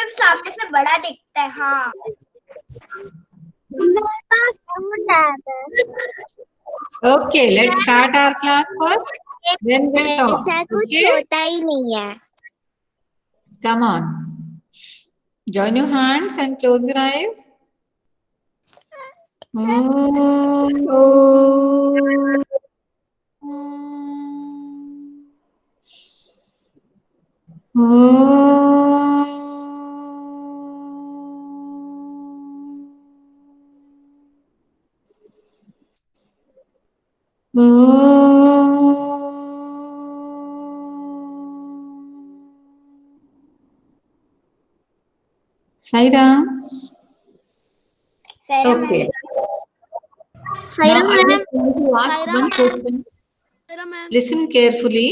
सिर्फ सामने से बड़ा दिखता है। हाँ Okay, let's start our class first. Then we'll talk. ऐसा कुछ Okay? होता ही नहीं है। Come on. Join your hands and close your eyes. Saira. Okay. Now I just want to ask one question. Listen carefully.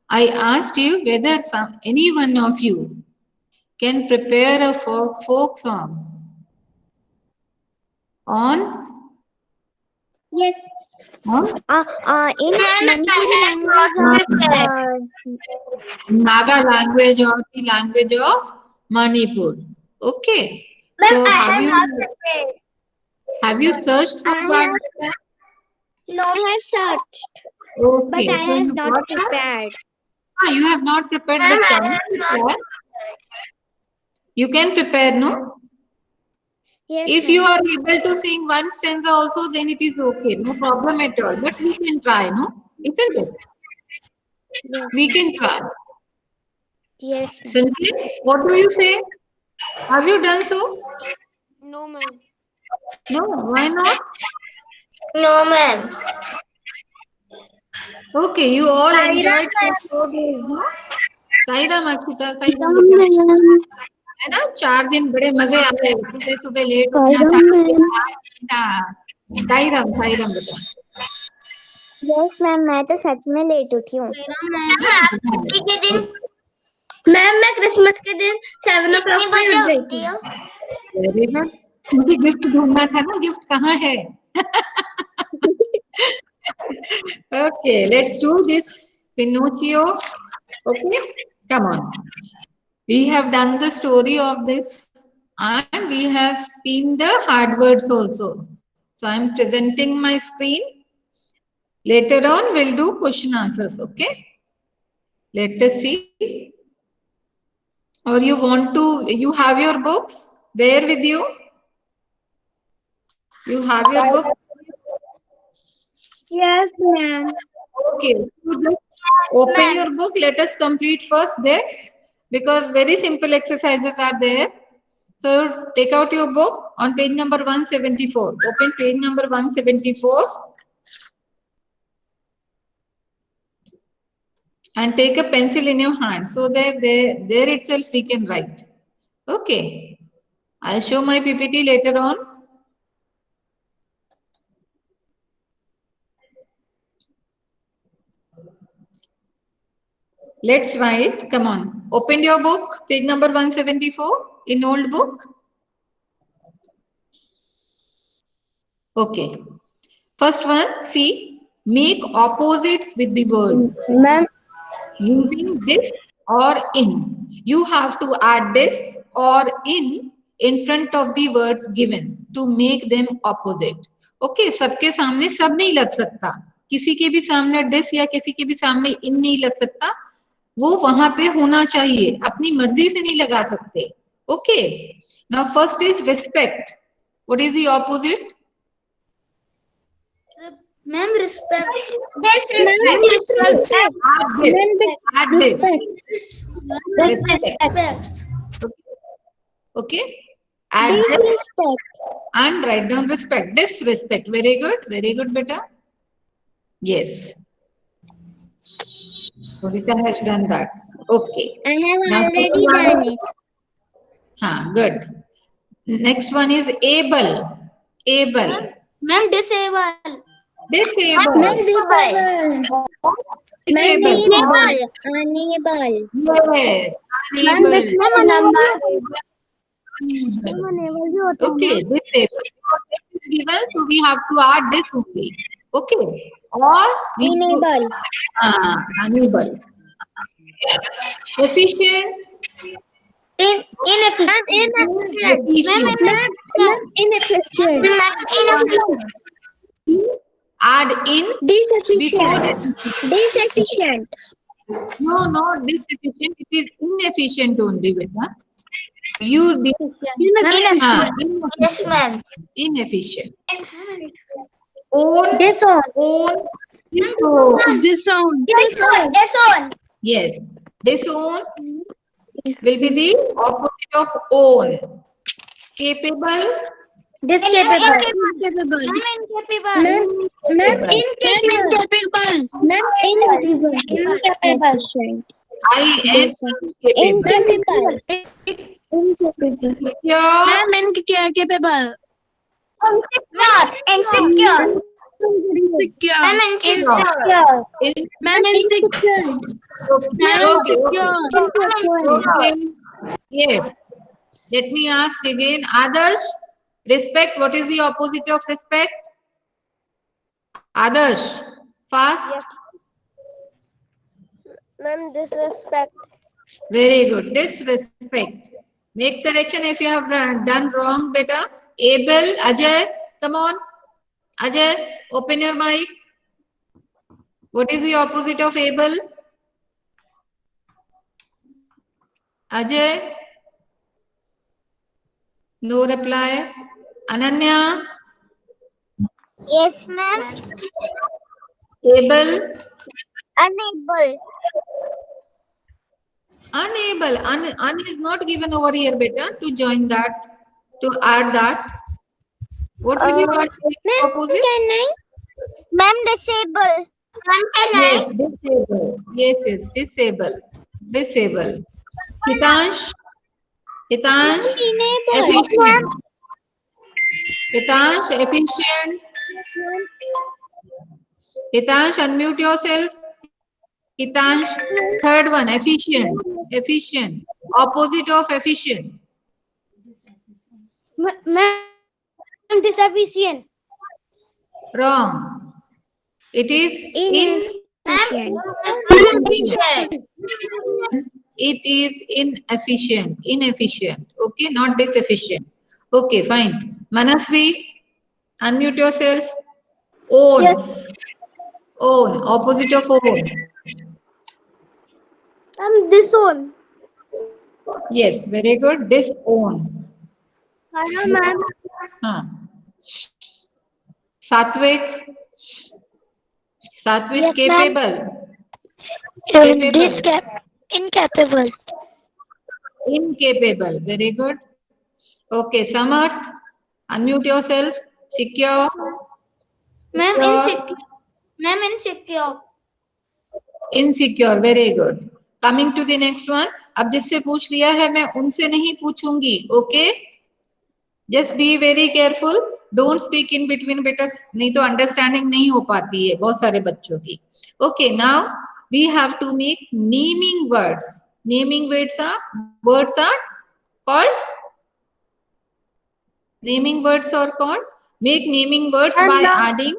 I asked you whether any one of you can prepare a folk song on Yes. on In Manipuri language Naga language or the language of Manipur. Okay. So have you searched for what? No, I have searched, Okay. but I So have you not got that? prepared. You have not prepared the time. You can prepare, no? Yes, If you are able to sing one stanza also, then it is okay. No problem at all. But we can try, no? Isn't it? Yes, We can try. Yes, Sanjay, what do you say? Have you done so? No, ma'am. No, why not? No, ma'am. Okay, you all enjoyed for 4 days, no? Sairam Akshita Sairam है ना 4 दिन बड़े मजे आए सुबह सुबह late उठना था साईराम साईराम बेटा यस मैम मैं तो सच में लेट उठी हूँ। छुट्टी के दिन मैम मैं क्रिसमस के दिन 7 o'clock पे उठ गई थी। वेरी गुड मुझे गिफ्ट ढूंढना था ना गिफ्ट कहाँ है okay let's do this Pinocchio okay come on we have done the story of this and we have seen the hard words also so I am presenting my screen later on we'll do question answers okay let us see or you want to you have your books there with you you have your books Yes ma'am. okay so just open your book let us complete first this because very simple exercises are there so take out your book on page number 174 open page number 174 and take a pencil in your hand so that there itself we can write okay I'll show my ppt later on let's write come on open your book page number 174 in old book okay first one see make opposites with the words ma'am using this or in you have to add this or in front of the words given to make them opposite okay सबके सामने सब नहीं लग सकता किसी के भी सामने this या किसी के भी सामने in नहीं लग सकता वो वहां पे होना चाहिए अपनी मर्जी से नहीं लगा सकते okay now first is respect what is the opposite ma'am respect add this respect okay add this and write down respect disrespect very good beta yes Rita has done that okay I have now already done it. good next one is able ma'am disable disable Unable. yes unable okay disable is given so we have to add this only okay or we Enable. unable efficient Inefficient. Inefficient. Add in before Deficient. no, not insufficient. It is inefficient only, beta. You did Yes, ma'am. inefficient. Own, Disown. own, disown. Disown. Disown. Yes, disown will be the opposite of own. Capable, Discapable. Incapable. incapable. Incapable. I am incapable. Incapable. Secure, Incapable. Insecure. Ma'am, insecure. in- Insecure. Okay. Yes. Let me ask again. Others, respect. What is the opposite of respect? Others, fast. Ma'am, disrespect. Very good. Disrespect. Make correction if you have done wrong, beta. Able, Ajay, come on. Ajay, open your mic. What is the opposite of able? Ajay? No reply. Ananya? Yes, ma'am. Able? Unable. Unable. Un is not given over here, beta, to join that, to add that. What will you add to the opposite? Can I? Ma'am, disable. Ma'am, can I? Yes, disable. Yes, yes, disable. Disable. Hitansh? Hitansh? Efficient. Hitansh, efficient. Hitansh, unmute yourself. Hitansh, third one, efficient. Efficient. Opposite of efficient. Ma'am, insufficient. Wrong. It is Inefficient. It is inefficient. Inefficient. Okay, not disefficient. Okay, fine. Manasvi, unmute yourself. Own. Yes. Own. Opposite of own. Disown. Yes, very good. Disown. Hello, ma'am. Huh. Satvik. Satvik, Yes, ma'am. capable. Capable. Incapable. Incapable. Very good. Okay, Samarth, unmute yourself. Secure. Ma'am, Secure. Ma'am, insecure. Insecure. Very good. Coming to the next one. अब जिससे पूछ लिया है मैं उनसे नहीं पूछूंगी. Okay? Just be very careful. Don't speak in between, बेटा नहीं तो अंडरस्टैंडिंग नहीं हो पाती है बहुत सारे बच्चों की. Okay, now we have to make naming words. Naming words are called. Naming words are called. Make naming words by adding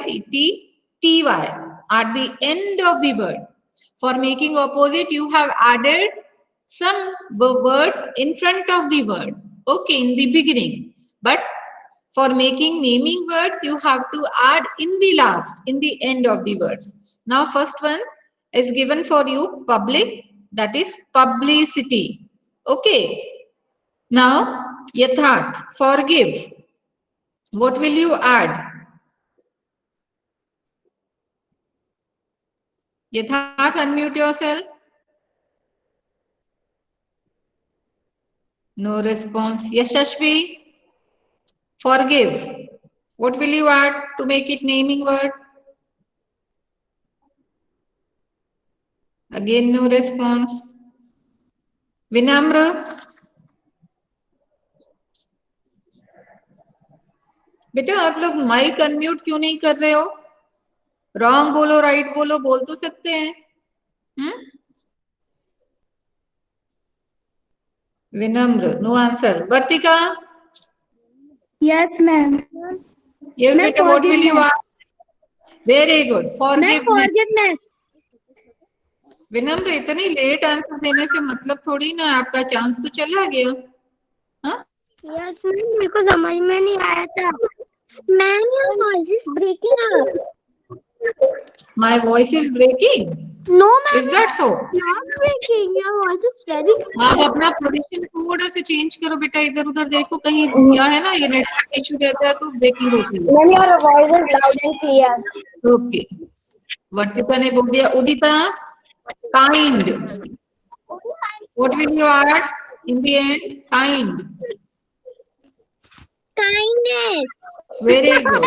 ity at the end of the word. For making opposite, you have added some words in front of the word. Okay, in the beginning. But for making naming words, you have to add in the last, in the end of the words. Now, first one is given for you, public, that is publicity. Okay. Now, yatharth, forgive. What will you add? Yatharth, unmute yourself. No response. Yashashvi, forgive. What will you add to make it naming word? Again, no response. Vinamra. बेटा आप लोग mic unmute क्यों नहीं कर रहे हो? Wrong बोलो, right बोलो, बोल तो सकते हैं. विनम्र, no answer. Vartika. Yes, ma'am. Yes, beta, what will you ask? Very good. Forgiveness. Forgiveness. विनम्र, इतनी लेट आंसर देने से मतलब थोड़ी ना आपका चांस तो चला गया। हाँ, यस मैम, मेरे को समझ में नहीं आया था। Ma'am, your voice is breaking up. My voice is breaking, no ma'am, is that so? Not breaking, your voice is very आप अपना पोजीशन थोड़ा सा चेंज करो बेटा, इधर उधर देखो कहीं, क्या है ना ये नेटवर्क इशू रहता है तो ब्रेकिंग होती है। Ma'am, your voice is loud and clear. Okay, Vartika ने बोल दिया। Udita, kind, what will you add in the end? Kind, kindness. Very good,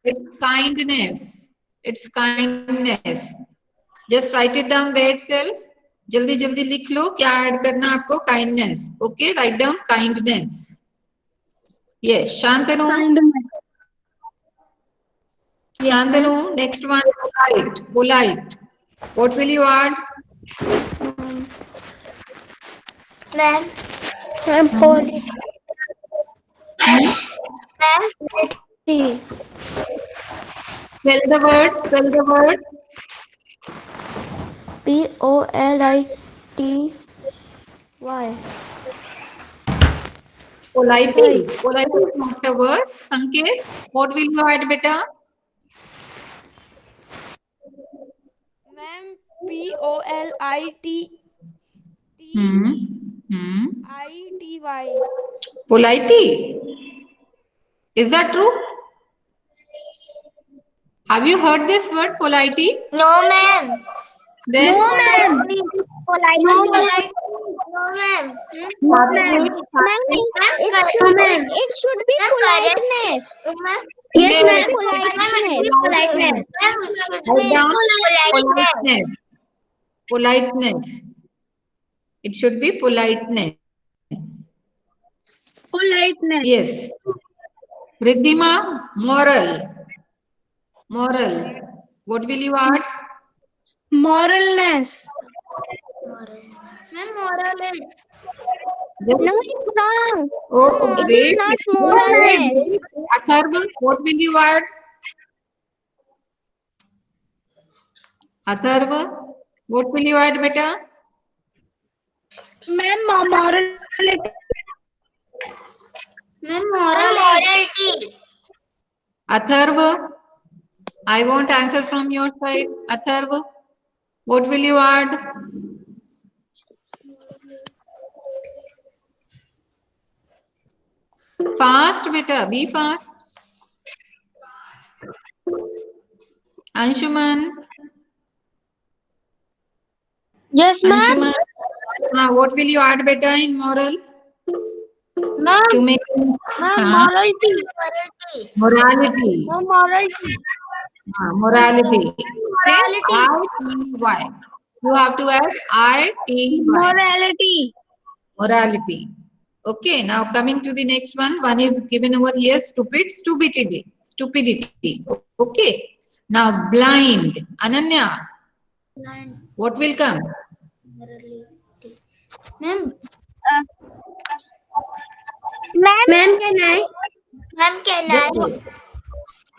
it's kindness, it's kindness, just write it down their self, जल्दी जल्दी लिख लो क्या ऐड करना आपको, kindness. Okay, write down kindness. Yes, Shantanu, Shantanu, next one, polite, polite, what will you add? Ma'am, ma'am polity. Ma'am, Spell the word, spell the word. POLITY. Politely, politely is not a word. Sanket, what will you add beta? Ma'am, POLITY। Politely. Is that true? Have you heard this word, politely? No ma'am. Then No ma'am. Polite. No ma'am. No ma'am. No ma'am. It should be politeness. Yes ma'am. Politeness. Politeness. Write down politeness. Politeness. It should be politeness. Politeness. Yes. Riddhima, moral. Moral. What will you add? Moralness. Ma'am, moral. No, it's wrong. Oh, It wait. is not moralness. Atharva, what will you add? Atharva, what will you add, beta? Ma'am, morality. Ma'am, morality. Atharva, I want answer from your side. Atharva, what will you add? Fast, beta, be fast. Anshuman. Yes ma'am. Anshuman, what will you add, beta, in moral? Ma'am, To make morality. morality. Ma'am, morality. Morality. Morality. I-T-Y. You have to add I-T-Y. Morality. Morality. Okay, now coming to the next one. One is given over here, stupid, stupidity. Stupidity. Okay. Now blind. Ananya, what will come? Ma'am. Ma'am, can I? Ma'am, can I?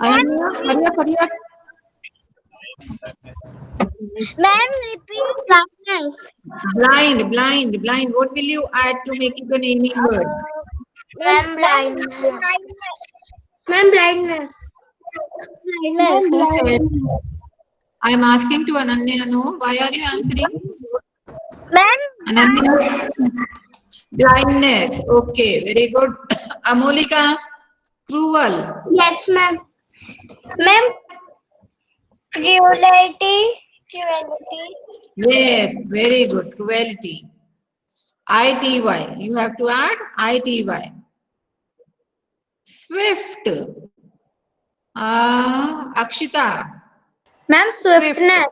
Ananya, hurry up, hurry up. Ma'am, repeat blindness. Blind, blind, blind. What will you add to make it a naming word? Ma'am, blindness. Ma'am, blindness. Who said? I am asking to Ananya. No, why are you answering? Ma'am, Ananya, blindness. Okay, very good. Amolika, cruel. yes, ma'am. Ma'am, cruelty. Yes, very good. Cruelty. I-T-Y. You have to add I-T-Y. Swift. Akshita. Ma'am, swiftness.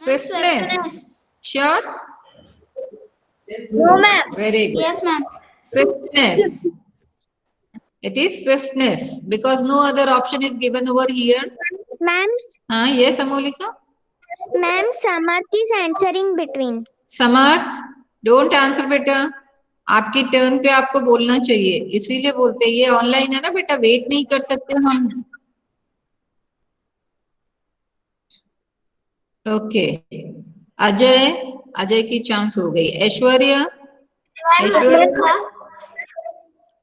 Swiftness. Sure? No, ma'am. Very good. Yes, ma'am. Swiftness. It is swiftness because no other option is given over here. Ma'am, Yes, Amolika. ma'am, Samarth is answering between. Samarth, don't answer बेटा. आपकी turn पे आपको बोलना चाहिए, इसीलिए बोलते हैं ये ऑनलाइन है ना बेटा, वेट नहीं कर सकते हम. ओके, अजय, अजय की चांस हो गई. Aishwarya, Aishwarya,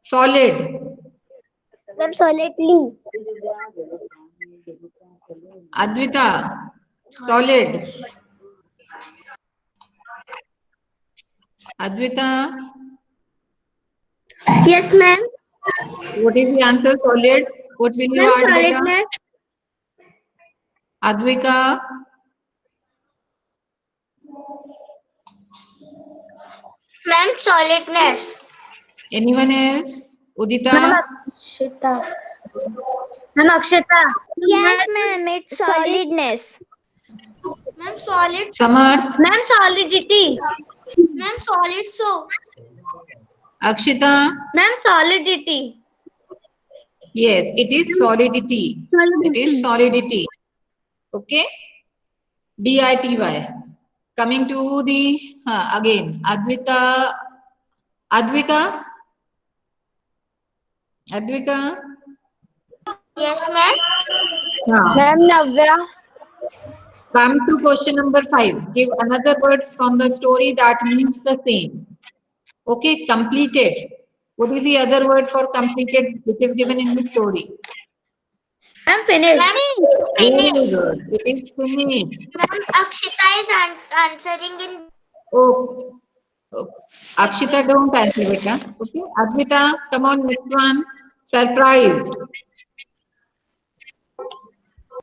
solid. Ma'am solidly. Advaita, solid. Advaita, Yes ma'am. what is the answer? Solid. What will you Ma'am add, beta? solidness. Advika, Ma'am solidness. anyone else? Udita, Akshita. Ma'am Akshita. Yes ma'am, it's solidness. Ma'am solid. Samarth, Ma'am solidity. Ma'am solid so. Akshita. Ma'am solidity. Yes, it is solidity. It is solidity. Okay. DITY. Coming to the again, Advita, Advika, Advika. Yes ma'am. Ma'am Navya. Come to question number 5. Give another word from the story that means the same. Okay, completed. What is the other word for completed which is given in the story? I'm finished. Very good. It is finished. Ma'am Akshita is answering in. Okay. Okay. Akshita, don't answer, beta. Okay. Advita, come on, next one. Surprised.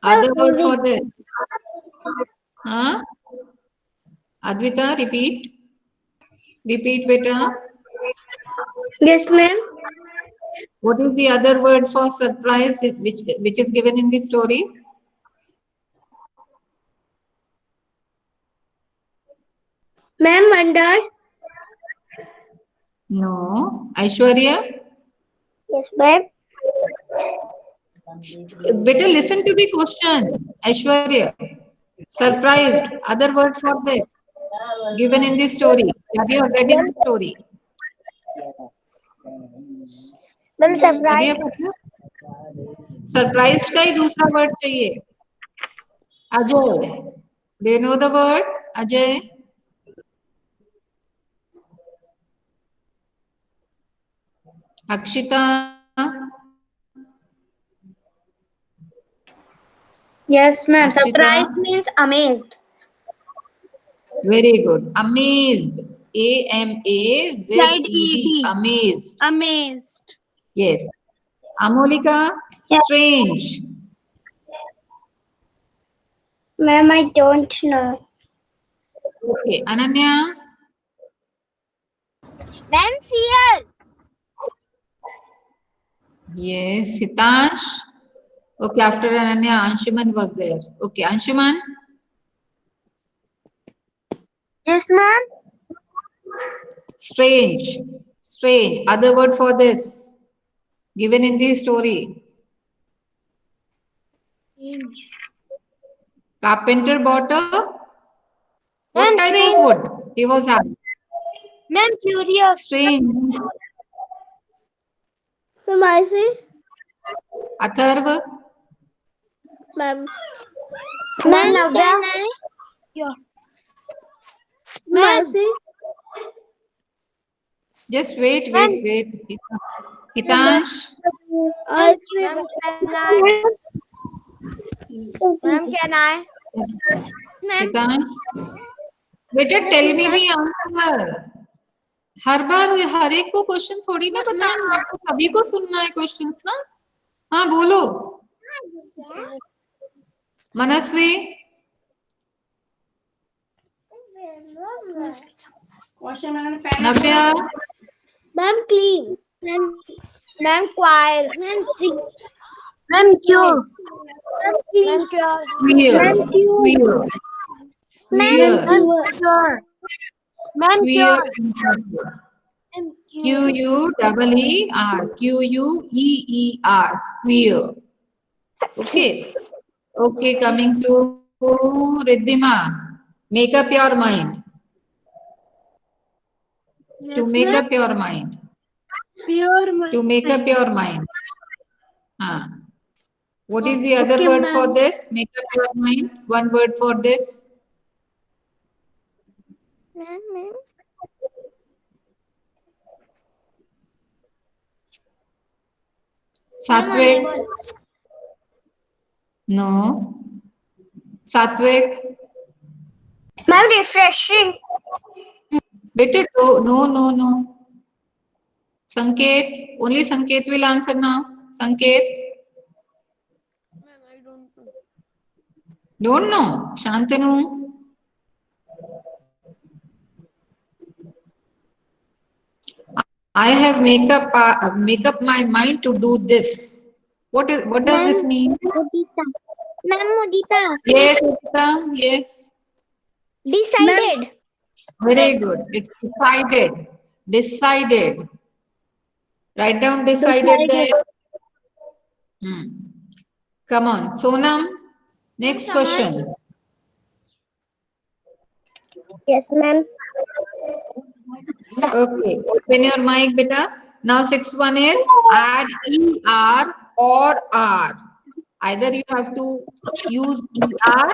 Other word for this. Huh? Advita, repeat. Repeat, beta. Yes ma'am. What is the other word for surprise which is given in the story? Ma'am wonder. No. Aishwarya? Yes ma'am. Better listen to the question. Aishwarya. Surprised. Other word for this. Given in the story. Have you read in the story? Ma'am surprise. Surprised का ही दूसरा word चाहिए. Ajay, do you know the word? Ajay, Akshita, Yes, ma'am. Akshita. Surprise means amazed. very good. Amazed. AMAZED. Amazed. Amazed. Yes. Amolika, strange. Ma'am, I don't know. Okay. Ananya, Ma'am fear. yes. Hitansh. Okay, after Ananya, Anshuman was there. Okay, Anshuman. Yes ma'am. Strange. Strange. Other word for this. Given in the story. Carpenter bought a what And type strange. of wood he was having? Ma'am curious. Strange. Ma'am, I see. Atharva. Ma'am. Ma'am Navya. can I? Yeah. Ma'am, I Ma'am. see. Just wait. Ma'am. Hitansh. I see. Ma'am, can I? Ma'am, can I? Hitansh. Better tell me the answer. हर बार हर एक को question थोड़ी ना बताना, आपको सभी को सुनना है क्वेश्चंस ना. हाँ बोलो. मनस्वी. नव्या. Ma'am, clean. Ma'am, quiet. Ma'am, clean. Ma'am cure. Ma'am, clean. Pure. Clear. Clear. Clear. Cure. Ma'am Clear. cure. Queer. Queer. Queer. Okay. Okay, coming to Riddhima. Make up your mind. To make up your mind. Pure mind. To make up your mind. What is the other word for this? Make up your mind. One word for this. Ma'am. सात्विक, no. सात्विक, Ma'am, refreshing. बेटे no no no. संकेत, only Sanket will answer now. Sanket. Ma'am, I don't know. Don't know. Shantanu. I have make up my mind to do this. What does this mean? Mudita. Ma'am, Mudita. Yes, Uttam, yes. Decided. Very good. It's decided. Decided. Write down decided there. Come on, Sonam. Next question. Yes, ma'am. Okay, open your mic, beta. Now, sixth one is add ER or R. Either you have to use ER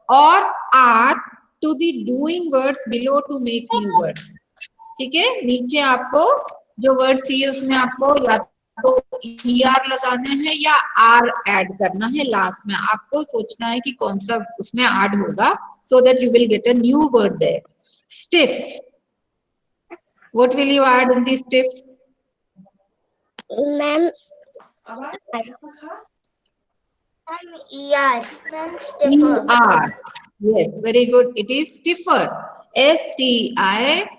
or R to the doing words below to make new words. ठीक है, नीचे आपको जो word चाहिए उसमें आपको या तो ER लगाना है या R ऐड करना है लास्ट में. आपको सोचना है कि कौन सा उसमें ऐड होगा, so that you will get a new word there. Stiff. What will you add in the stiff? Ma'am. ER. Ma'am, stiffer. ER. Yes, very good. It is stiffer. STIFFER.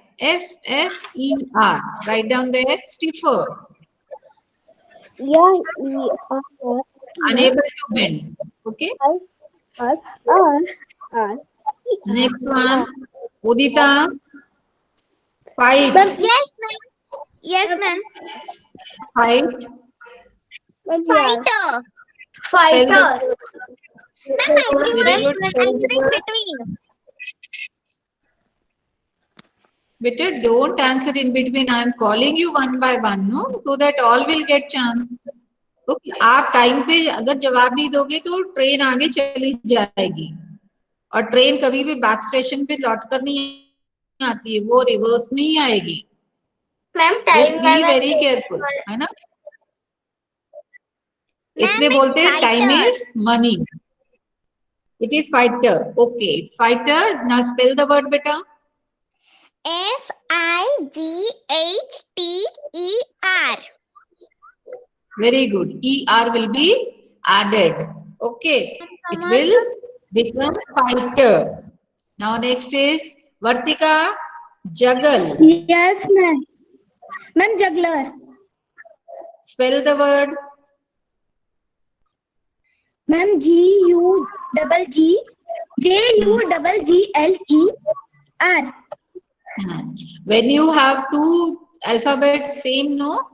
Write down there, stiffer. Yeah, Unable to bend. Okay. Next one, Udita. Fight. Yes, ma'am. Yes, ma'am. Fight. Fighter. Fighter. Ma'am, Very good. answer in between. Better don't answer in between. I am calling you one by one, no, so that all will get chance. Okay. आप time पे अगर जवाब नहीं दोगे तो train आगे चली जाएगी, और ट्रेन कभी भी बैक स्टेशन पे लौट कर नहीं आती है, वो रिवर्स में ही आएगी. Ma'am, Just time. be very careful, है ना. इसलिए बोलते हैं time is money. It is fighter. Okay, it's fighter. Now spell the word, beta. FIGHTER. Very good. ER will be added. Okay, it will become fighter. Now next is Vartika. Juggle. Yes, ma'am. Ma'am, juggler. Spell the word. Ma'am, GUGGLER. When you have two alphabets same, no?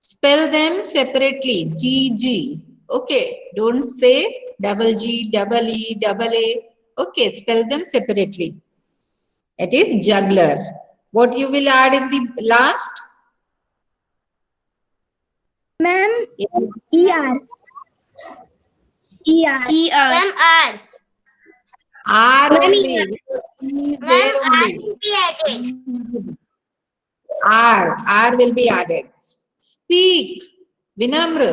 Spell them separately. GG. Okay. Don't say double G, double E, double A. Okay. Spell them separately. It is juggler. What you will add in the last? Ma'am, ER. Ma'am, R. R only. There Ma'am, R only. will be added. R will be added. Speak. Vinamra.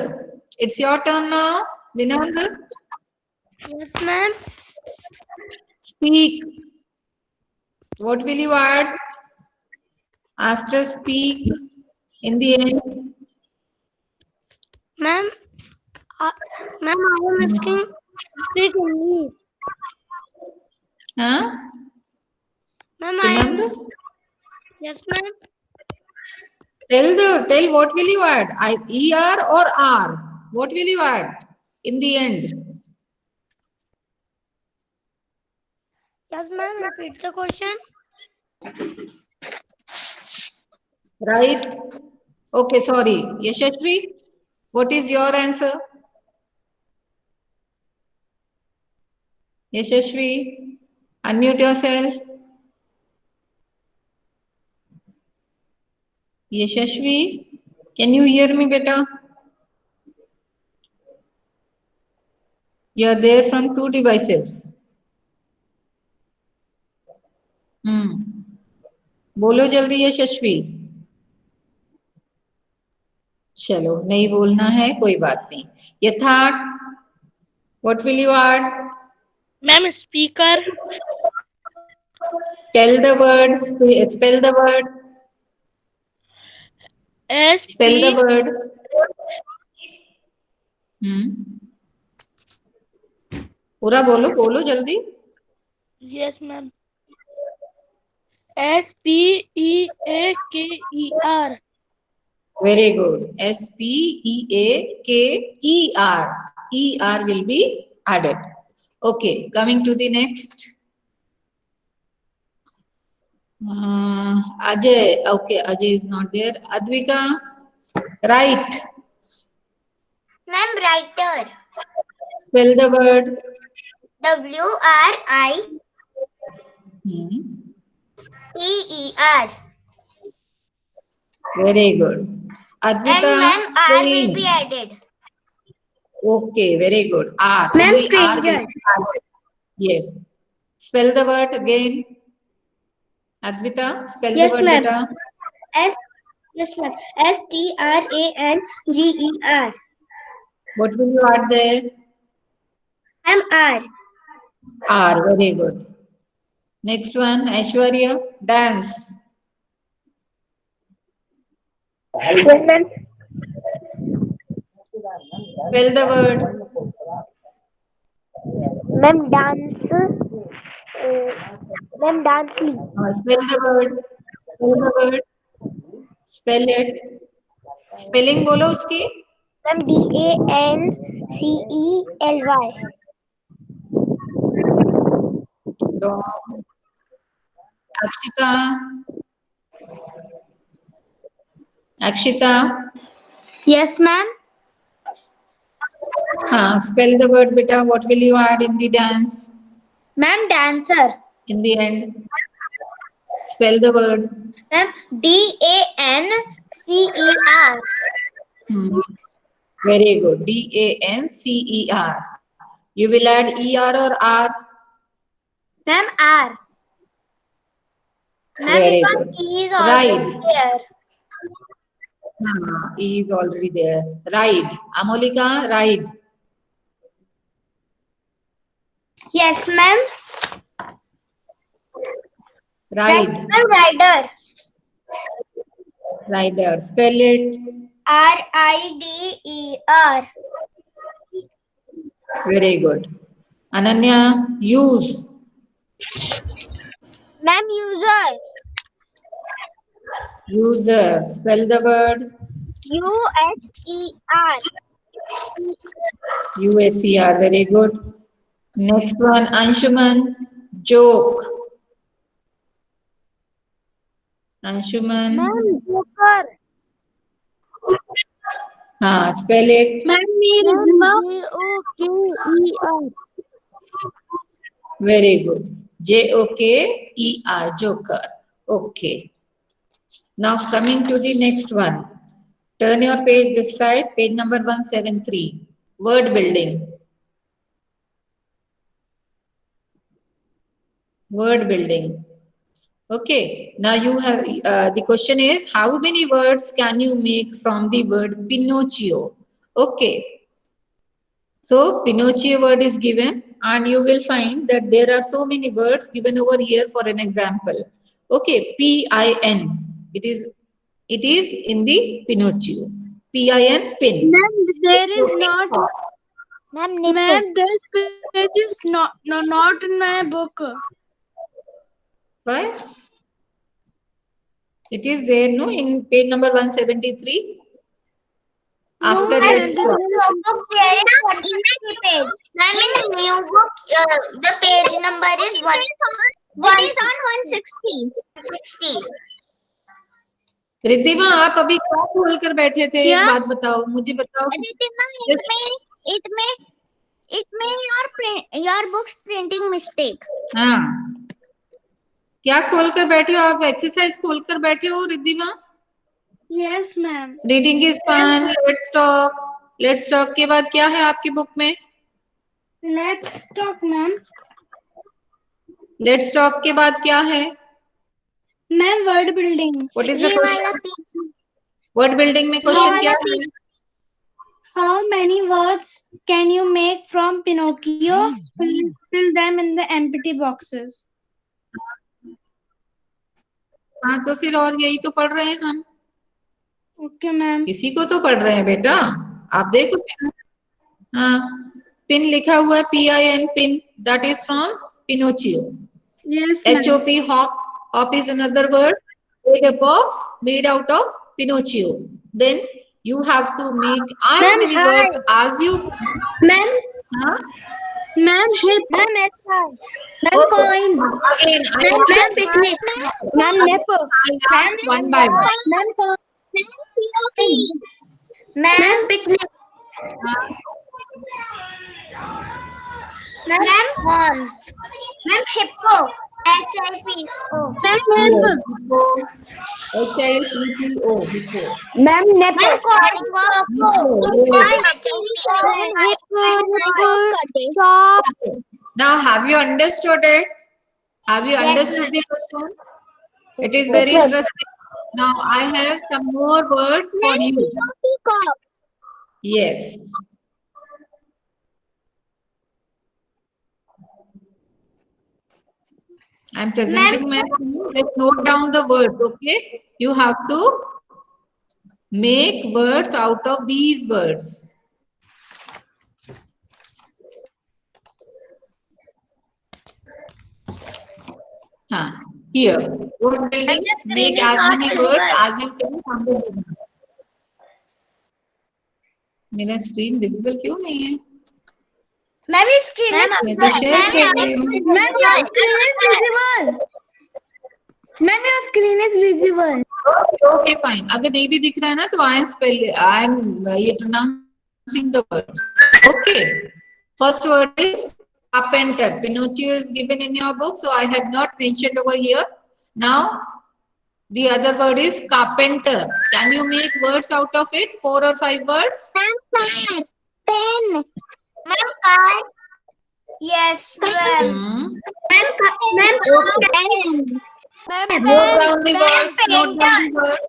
It's your turn now. Vinamra. Yes, ma'am. Speak. What will you add after speak in the end? Ma'am, ma'am, I am asking speak English. Huh? Ma'am, I am. Vinamra? Yes, ma'am. Tell what will you add? ER or R? What will you add in the end? Yes, ma'am. Repeat the question. Right? Okay, sorry. Yashashvi, what is your answer? Yashashvi, unmute yourself. Yashashvi, can you hear me better? You are there from two devices. बोलो जल्दी यशस्वी। चलो नहीं बोलना है, कोई बात नहीं। यथार्थ, what will you add? Ma'am, speaker. Tell the word, spell the word, spell the SP. word. पूरा बोलो, बोलो जल्दी। Yes, ma'am. SPEAKER. Very good. SPEAKER. ER will be added. Okay, coming to the next. Ajay. Okay, Ajay is not there. Advika, write. Ma'am, writer. Spell the word. WRITER. Very good. And Advita, ma'am, R spelling. will be added. Okay, very good. R. Ma'am, Only R will stranger. be added. Yes. Spell the word again. Advita, spell Yes, the word ma'am. beta. Yes, ma'am. STRANGER. What will you add there? Ma'am, R. R. Very good. Next one, Aishwarya, dance. Yes, ma'am. Spell the word. Ma'am, dance. Ma'am, dancely. Spell the word. Spell the word. Spell it. Spelling बोलो उसकी. Ma'am, DANCELY. Akshita. Akshita. Yes, ma'am. Spell the word beta. What will you add in the dance? Ma'am, dancer. In the end. Spell the word. Ma'am, DANCER. Very good. DANCER. You will add ER or R? Ma'am, R. Ma'am, Very because good. E is already there. E is already there. Ride. Amolika, ride. Yes, ma'am. Ride. Ma'am, rider. Rider. Spell it. RIDER. Very good. Ananya, use. Ma'am, user. User. Spell the word. USER. USER. Very good. Next one, Anshuman, joke. Anshuman. Ma'am, joker. Spell it. Ma'am, JOKER. Very good. JOKER, joker. Okay. Now coming to the next one. Turn your page this side, page number 173. Word building. Word building. Okay. Now you have, the question is, how many words can you make from the word Pinocchio? Okay. So Pinocchio word is given and you will find that there are so many words given over here for an example. Okay, PIN. It is in the Pinocchio. PIN, pin. Ma'am, there is not. Ma'am, this page is not in my book. Why? It is there, no, in page number 173. After let's talk. Book there is 160 page. Ma'am, in new book, the page number is 1. It is on 160. Riddhima, आप अभी क्या खोल कर बैठे थे? एक बात बताओ, मुझे बताओ। It may your book's printing mistake. हाँ, क्या खोल कर बैठे हो आप? एक्सरसाइज खोल कर बैठे हो Riddhima? Yes, ma'am. Reading is fun, let's talk के बाद क्या है आपकी बुक में? Let's talk, ma'am. Let's talk के बाद क्या है? Ma'am word building. What is the ये वाला question? पेज. Word building में question क्या है? How many words can you make from Pinocchio? Fill them in the empty boxes. हाँ तो फिर और यही तो पढ़ रहे हैं हम. Okay, ma'am. इसी को तो पढ़ रहे हैं बेटा. आप देखो. हाँ, पिन लिखा हुआ है, PIN, pin, that is from Pinocchio. Yes, ma'am. HOP, hop. Hop is another word made out of Pinocchio. Then you have to make as Ma'am, many hi. words as you. Ma'am, Huh? Ma'am, hip. ma'am, Ma'am, coin. Again, ma'am, picnic. Ma'am, nip. I ask one by one. Ma'am, coin. COP. Ma'am, picnic. Ma'am, corn. Ma'am, hippo. HIPO. Ma'am, HIPPO. Hippo. Ma'am, nipple. Now, have you understood it? Have you Yes, understood the question? It is very interesting. Now, I have some more words for you. Yes. I'm presenting my screen. Let's note down the words, okay? You have to make words out of these words. Here. Word building, make as many words as you can from the beginning. मेरा screen visible क्यों नहीं है? मैं भी screen मैं तो share कर रही हूँ. Ma'am, your screen is visible. Okay, fine. अगर नहीं भी दिख रहा है ना तो I am pronouncing the words. Okay. First word is carpenter. Pinocchio is given in your book, so I have not mentioned over here. Now, the other word is carpenter. Can you make words out of it? 4 or 5 words? pen. Pen. Ma'am, car. Yes, well. Ma'am, pen. Note down the words. Note down the words.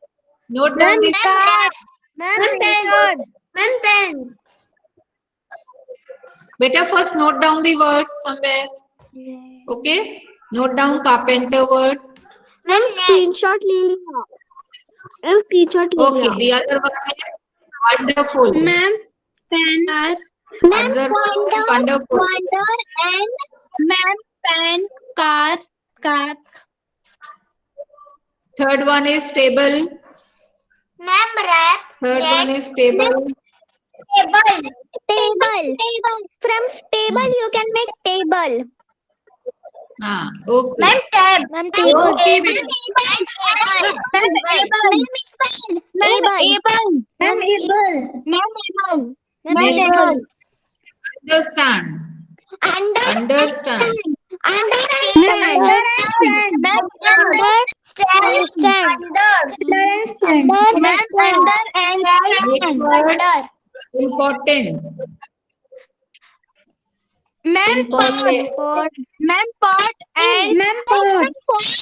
Note down the words. Ma'am, pen. Ma'am, pen. Better first note down the words somewhere. Okay? Note down carpenter word. Ma'am, screenshot ले लिया. Ma'am, screenshot ले Okay, the other one is wonderful. Ma'am, pen are. Other one is wonderful. and Ma'am, pen, car, car. Third one is table. ma'am, wrap. Third one is table. Table. From table you can make table. Okay. Ma'am, tab. Ma'am, table. Okay, Medical. Understand. Understand. Next word, important. Ma'am, Important. pot. Ma'am, pot and. Ma'am, pot.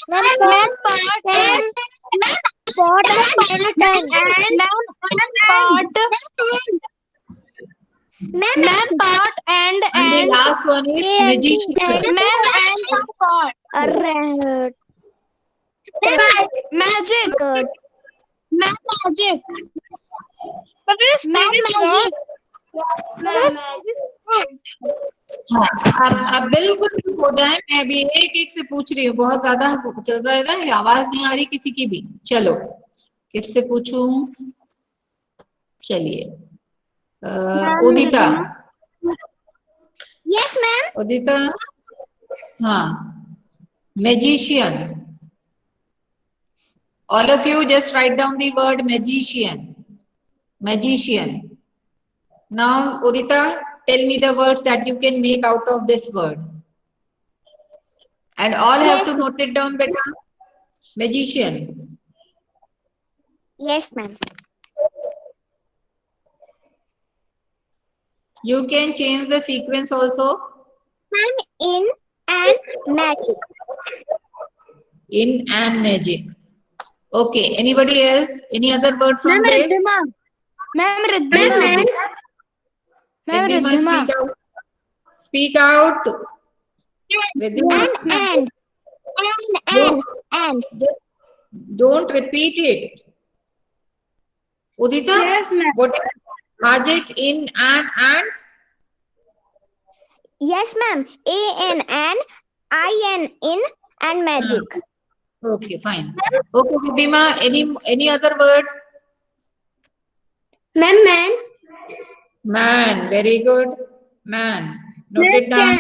Ma'am, pot and. Pot and. Ma'am, pot and. And the last one is magician. Ma'am, and pot. Magic. Ma'am, magic. Ma'am, magic. हाँ, अब बिल्कुल चुप हो जाए. मैं अभी एक एक से पूछ रही हूँ. बहुत ज्यादा चल रहा है ना, आवाज नहीं आ रही किसी की भी. चलो, किससे पूछूं? चलिए, उदिता. Yes, ma'am. उदिता. हाँ, magician. All of you just write down the word magician. Magician. Now, Udita, tell me the words that you can make out of this word. And all have to note it down, beta. Magician. Yes, ma'am. You can change the sequence also. Ma'am, in and magic. In and magic. Okay. Anybody else? Any other word from Ma'am, this? Riddhima. Ma'am, Yes, Riddhima. Riddhima. Ma'am, Riddhima, Riddhima. speak out. Speak out. Riddhima. Yes, ma'am. Don't, just don't repeat it. Udita, Yes, ma'am. what is magic in and? Yes, ma'am. A-N and I-N in and magic. Okay, fine. Okay, Riddhima, any other word? Ma'am, man. Man, very good. Man. Note it down.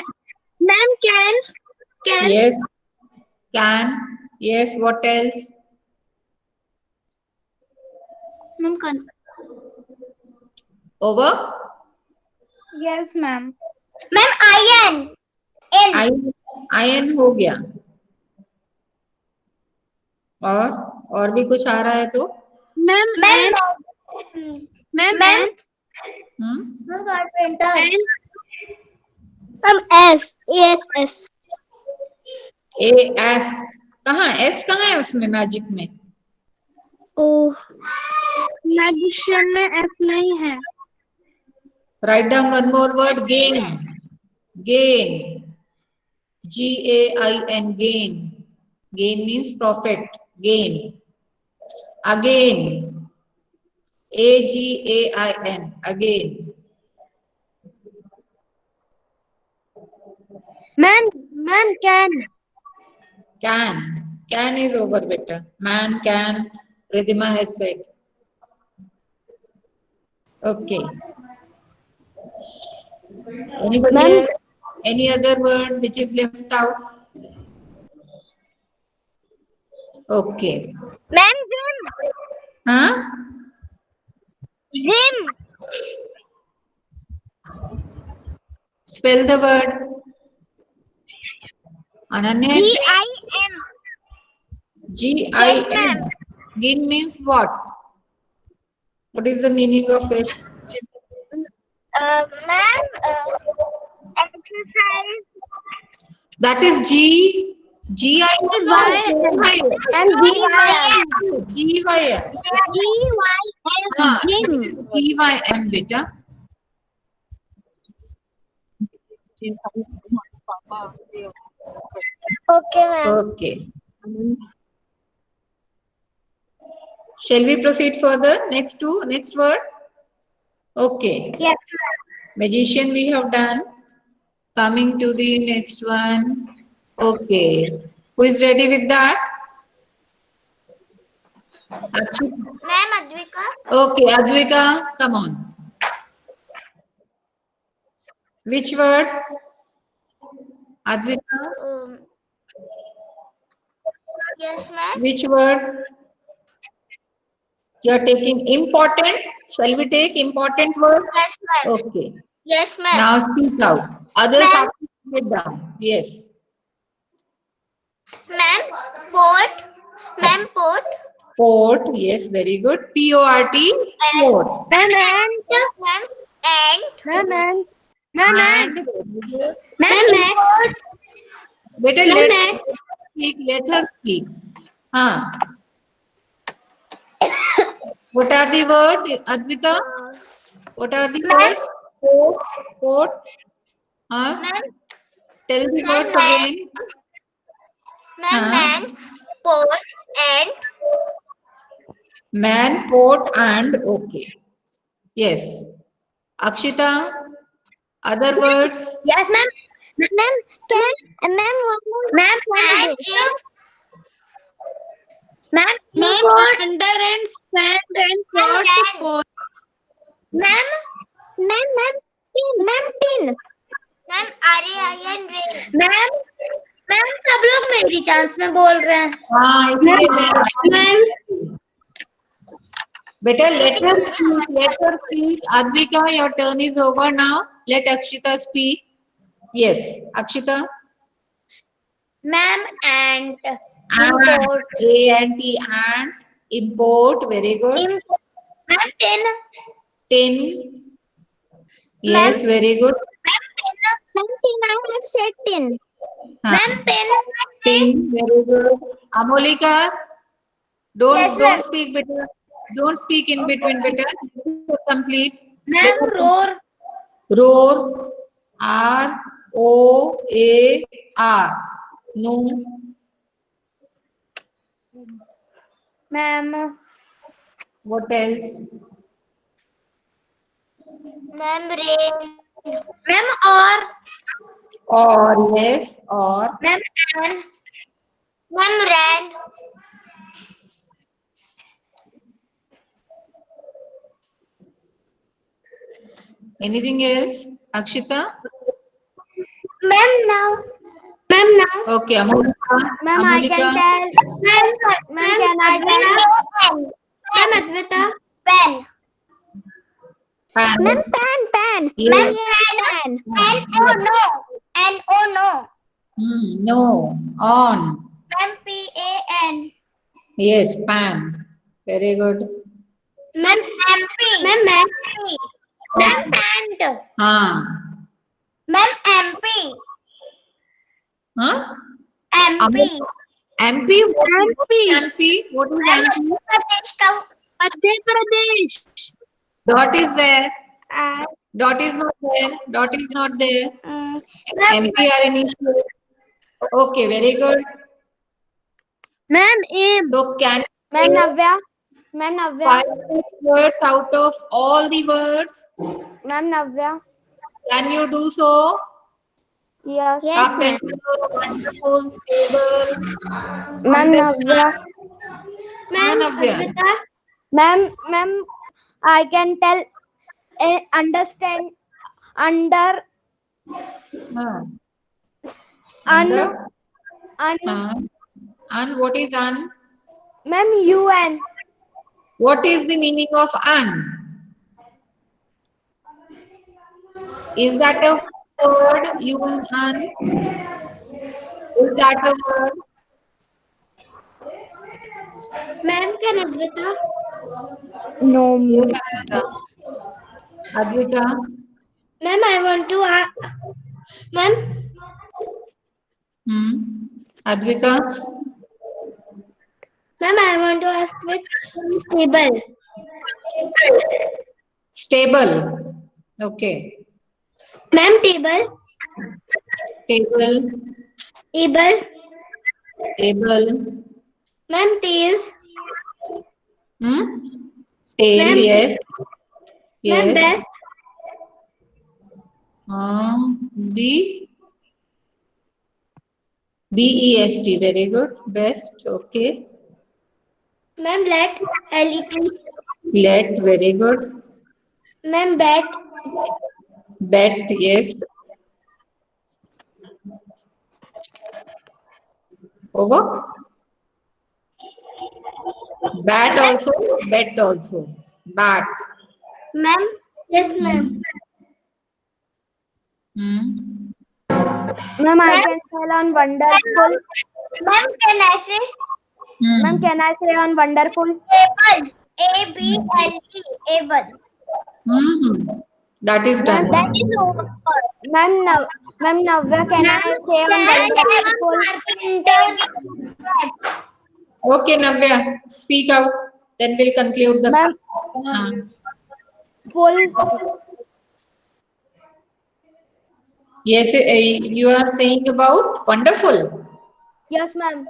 Ma'am, can. Yes. Can. Yes, what else? Ma'am, can. Over? Yes, ma'am. Ma'am, I-N. In. Ion हो गया और भी कुछ आ रहा है तो Ma'am, Ma'am, ma'am, ma'am. and. Ma'am, S. E-S-S. A S कहाँ है उसमें मैजिक में Oh. Magician में S नहीं है. Write down one more word gain GAIN gain means profit gain again AGAIN again Ma'am, can is over beta man can Ridhima has said okay anybody else? Any other word which is left out okay Ma'am, huh Zim. spell the word Ananya G-I-M. GIN gin means what is the meaning of it Ma'am, exercise. that is GIN And G-Y-M. GYM G-Y-M. GYM beta Okay, ma'am. okay shall we proceed further next word okay Yes, magician we have done coming to the next one okay who is ready with that ma'am, Advika. okay Advika come on which word Advika Yes, ma'am. which word you are taking important shall we take important word Yes, ma'am. okay Yes, ma'am. now speak out others Ma'am. have to sit down yes Ma'am, port. Ma'am, port. port yes very good PORT port Ma'am, and. and Ma'am, better let her speak what are the words Advita what are the words port Ma'am, tell the words Ma'am. again man, port, and. man port and okay yes Akshita other words Yes, ma'am. Ma'am, ma'am, Ma'am, under and stand and pot. Ma'am, tin. Ma'am, R-A-I-N, rain. Ma'am, सब लोग मेरी chance में बोल रहे हैं. हाँ इसीलिए मैं Ma'am, better let her speak Advika your turn is over now let Akshita speak yes Akshita ma'am, ant. import ant import very good Ma'am, tin yes very good Ma'am, tin, I have said tin. हाँ, Ma'am, pen. tin very good Amolika Yes, ma'am. Don't speak between. Don't speak in between, beta. Complete. Ma'am, roar. Roar. R-O-A-R. No. Ma'am, What else? Ma'am, rain. ma'am, or. Or, yes, or. Ma'am, and. Ma'am, ran. Anything else? Akshita? Ma'am, now. Ma'am, now. Okay, Amolika. Ma'am, I can tell. Ma'am, can I tell? Ma'am, Advita. Pen. Pan. Ma'am, pan. Yes. Ma'am, pen. Pen. Oh, no. And oh, no. No. On. Ma'am, P-A-N. Yes, pan. Very good. Ma'am, MP. Ma'am, MP. Ma'am, pant. Ah. Ma'am, MP. Huh? MP. MP? What is MP. MP? What is Ma'am, MP? Madhya Pradesh. Dot is where? Uh, Dot is not there. Dot is not there. Ma'am, MP are initial. Okay, very good. Ma'am, aim. So can Ma'am, you Navya. Ma'am, Navya. 5, 6 words out of all the words? Ma'am, Navya. Can you do so? Yes. Carpenter, wonderful, stable. Ma'am, Navya. Ma'am, Navya. Advita. Ma'am, I can tell. Understand. Under. Ah. Un. Un. And what is un? Ma'am, UN. What is the meaning of un? Is that a word? Un? Is that a word? Ma'am, can Advita? No. Yes, Advita. Advita. Ma'am, I want to ask. Ma'am, Advita. ma'am, I want to ask with stable. Stable. Okay. Ma'am, table. Table. Able. Table. Ma'am, tails. Tail, Ma'am, yes. Ma'am, Yes. best. B. B-E-S-T. Very good. Best. Okay. Ma'am, let. L-E-T. Let. Very good. Ma'am, bet. Bet. Yes. Over. Bat also. Bet also. Bat. Ma'am, yes, ma'am. Ma'am, I can tell on wonderful. Ma'am, can I say? Ma'am, can I say on wonderful? Able. A-B-L-E. Able. That is done. That is over. Ma'am, Navya, can I say on wonderful? Okay, Navya. Speak out. Then we'll conclude the Ma'am, full. Yes, you are saying about wonderful. Yes, ma'am.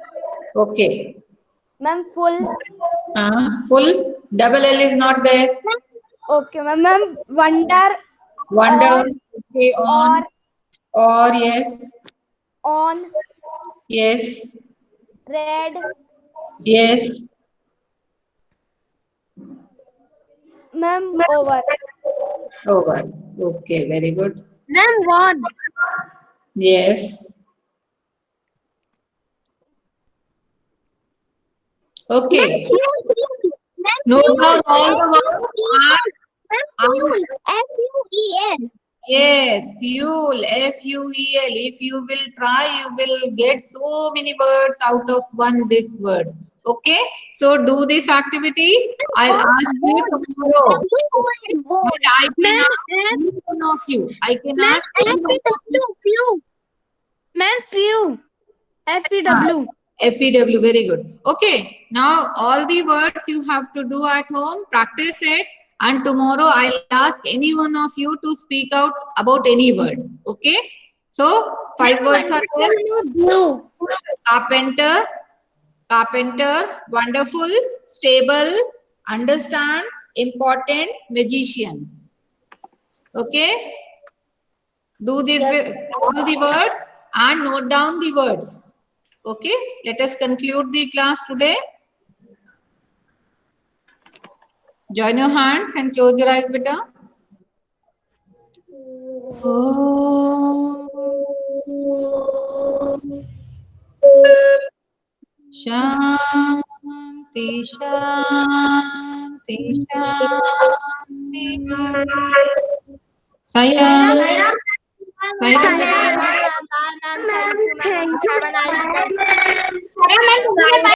Okay. Ma'am, full. Full. Double L is not there. Okay, ma'am. Ma'am, wonder. Wonder. Okay, on. Or yes. On. Yes. Red. Yes. Ma'am, over. Over. Okay, very good. Ma'am, one. Yes. Okay. Note down all the words. F-U-E-L. Yes, fuel, F-U-E-L. If you will try, you will get so many words out of this word. Okay, so do this activity. I'll ask you tomorrow. But I can ask each one of you. I can ask each one of you. Few. Ma'am, few. F-E-W. FEW, very good. Okay, now all the words you have to do at home, practice it, and tomorrow I'll ask any one of you to speak out about any word. Okay, so 5 words are there. Blue. Carpenter, carpenter, wonderful, stable, understand, important, magician. Okay, do this with all the words and note down the words. Okay, let us conclude the class today. Join your hands and close your eyes, beta. Om Shanti Shanti Shanti. Sairam. Sairam. Thank you, ma'am.